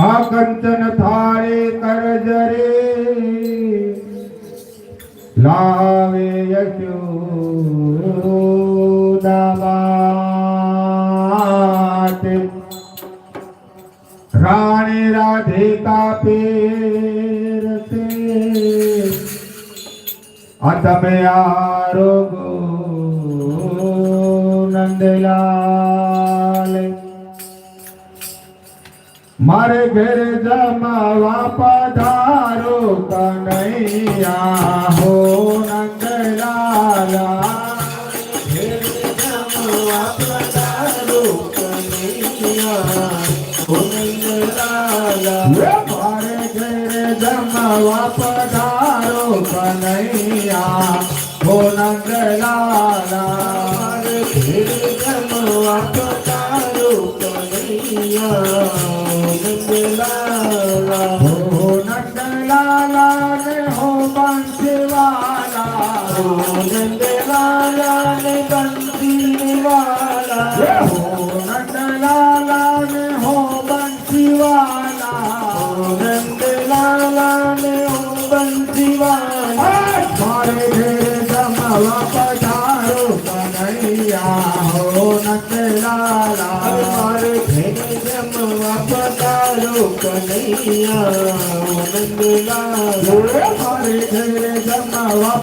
આ કંચન થાળે કરજરે લાવે યશોદા માટે રાણી રાધિકા પીરસે આ તમે આરોગો નંદલાલ મારે ઘેર જમાવા પધારો કનૈયા હો નંદલાલા ઘેર જમાવા પધારો કનૈયા હો નંદલાલા મારે ઘેર જમાવા પધારો કનૈયા હો નંદલાલા મારે ઘેર જમાવા પધારો કનૈયા नंदलाला हो नंदलाला ने हो बंसीवाला हो नंदलाला ने बंसीवाला हो नंदलाला ने हो बंसीवाला हो नंदलाला ने हो बंसीवाला मारे घेर जमावा पधारो कन्हैया हो नंदलाला मारे घेर जमावा पधारो कन्हैया नंदलाल मारे घेर जमावा